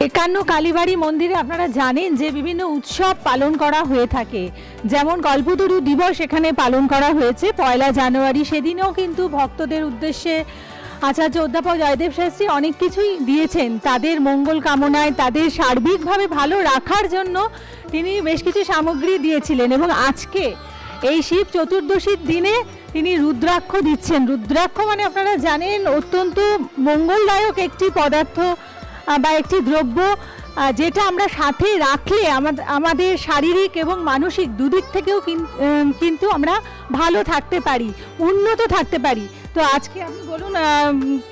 একান্ন কালীবাড়ি মন্দিরে আপনারা জানেন যে বিভিন্ন উৎসব পালন করা হয়ে থাকে, যেমন কল্পতরু দিবস এখানে পালন করা হয়েছে 1 জানুয়ারি। সেদিনও কিন্তু ভক্তদের উদ্দেশ্যে আচার্য অধ্যাপক জয়দেব শাস্ত্রী অনেক কিছুই দিয়েছেন তাদের মঙ্গল কামনায়, তাদের সার্বিকভাবে ভালো রাখার জন্য তিনি বেশ কিছু সামগ্রী দিয়েছিলেন। এবং আজকে এই শিব চতুর্দশীর দিনে তিনি রুদ্রাক্ষ দিচ্ছেন। রুদ্রাক্ষ মানে আপনারা জানেন অত্যন্ত মঙ্গলদায়ক একটি পদার্থ বা একটি দ্রব্য, যেটা আমরা সাথে রাখলে আমাদের শারীরিক এবং মানসিক দুদিক থেকেও কিন্তু আমরা ভালো থাকতে পারি, উন্নত থাকতে পারি। তো আজকে আপনি বলুন,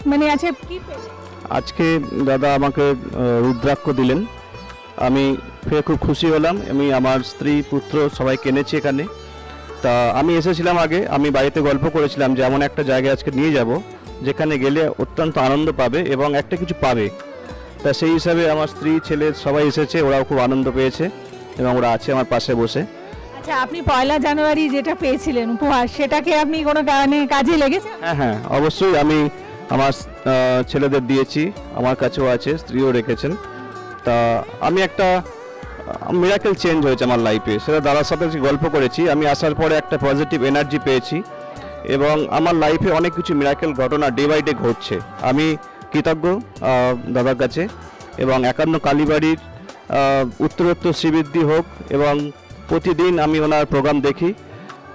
মানে আজকে কি পেলেন? আজকে দাদা আমাকে রুদ্রাক্ষ দিলেন, আমি ফের খুব খুশি হলাম। আমি আমার স্ত্রী পুত্র সবাই কিনেছি এখানে। তা আমি এসেছিলাম আগে, আমি বাড়িতে গল্প করেছিলাম যে এমন একটা জায়গায় আজকে নিয়ে যাব যেখানে গেলে অত্যন্ত আনন্দ পাবে এবং একটা কিছু পাবে। তা সেই হিসাবে আমার স্ত্রী ছেলে সবাই এসেছে, ওরাও খুব আনন্দ পেয়েছে এবং ওরা আছে আমার পাশে বসে। আচ্ছা, আপনি 1 জানুয়ারি যেটা পেয়েছিলেন উপহার, সেটাকে আপনি কোনো কাজে লেগেছে? হ্যাঁ, অবশ্যই আমি আমার ছেলেদের দিয়েছি, আমার কাছেও আছে, স্ত্রীও রেখেছেন। তা আমি একটা মিরাকেল চেঞ্জ হয়েছে আমার লাইফে, সেটা দাদার সাথে গল্প করেছি। আমি আসার পরে একটা পজিটিভ এনার্জি পেয়েছি এবং আমার লাইফে অনেক কিছু মিরাকেল ঘটনা ডে বাই ডে ঘটছে। আমি কৃতজ্ঞ দাদার কাছে এবং 51 কালীবাড়ির উত্তরোত্তর শ্রীবৃদ্ধি হোক এবং প্রতিদিন আমি ওনার প্রোগ্রাম দেখি,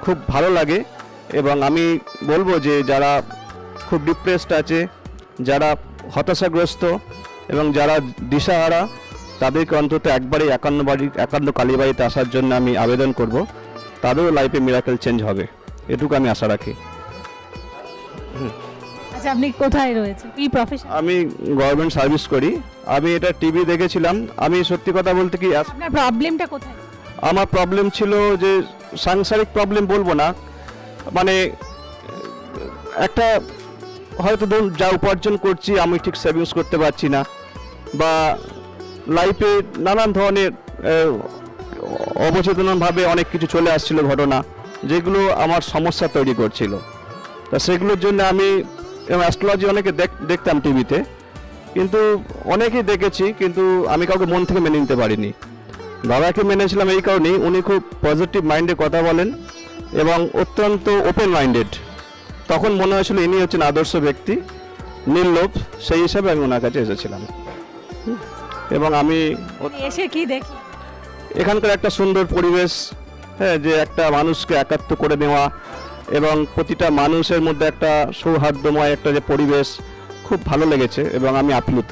খুব ভালো লাগে। এবং আমি বলবো যে যারা খুব ডিপ্রেসড আছে, যারা হতাশাগ্রস্ত এবং যারা দিশাহারা, তাদেরকে অন্তত একবারই 51 কালীবাড়িতে আসার জন্য আমি আবেদন করব, তাদেরও লাইফে মিরাকেল চেঞ্জ হবে, এটুকু আমি আশা রাখি। আচ্ছা, আপনি কোথায় রয়েছেন, কি প্রফেশন? আমি গভর্নমেন্ট সার্ভিস করি। আমি এটা টিভি দেখেছিলাম। আমি সত্যি কথা বলতে কি, আপনার প্রবলেমটা কোথায়? আমার প্রবলেম ছিল যে সাংসারিক প্রবলেম বলবো না, মানে একটা হয়তো যা উপার্জন করছি আমি ঠিক সেভিংস করতে পারছি না, বা লাইফে নানান ধরনের অবচেতনভাবে অনেক কিছু চলে আসছিল ঘটনা, যেগুলো আমার সমস্যা তৈরি করছিল। তা সেগুলোর জন্য আমি অ্যাস্ট্রোলজি অনেকে দেখতাম টিভিতে, কিন্তু অনেকেই দেখেছি, কিন্তু আমি কাউকে মন থেকে মেনে নিতে পারিনি। দাদাকে মেনেছিলাম এই কারণেই, উনি খুব পজিটিভ মাইন্ডে কথা বলেন এবং অত্যন্ত ওপেন মাইন্ডেড। তখন মনে হয়েছিল ইনি হচ্ছেন আদর্শ ব্যক্তি, নির্লোভ, সেই হিসাবে আমি ওনার কাছে এসেছিলাম। এবং আমি এসে কি দেখি, এখানকার একটা সুন্দর পরিবেশ, হ্যাঁ, যে একটা মানুষকে একাত্ম করে নেওয়া এবং প্রতিটা মানুষের মধ্যে একটা সৌহার্দ্যময় একটা যে পরিবেশ, খুব ভালো লেগেছে এবং আমি আপ্লুত।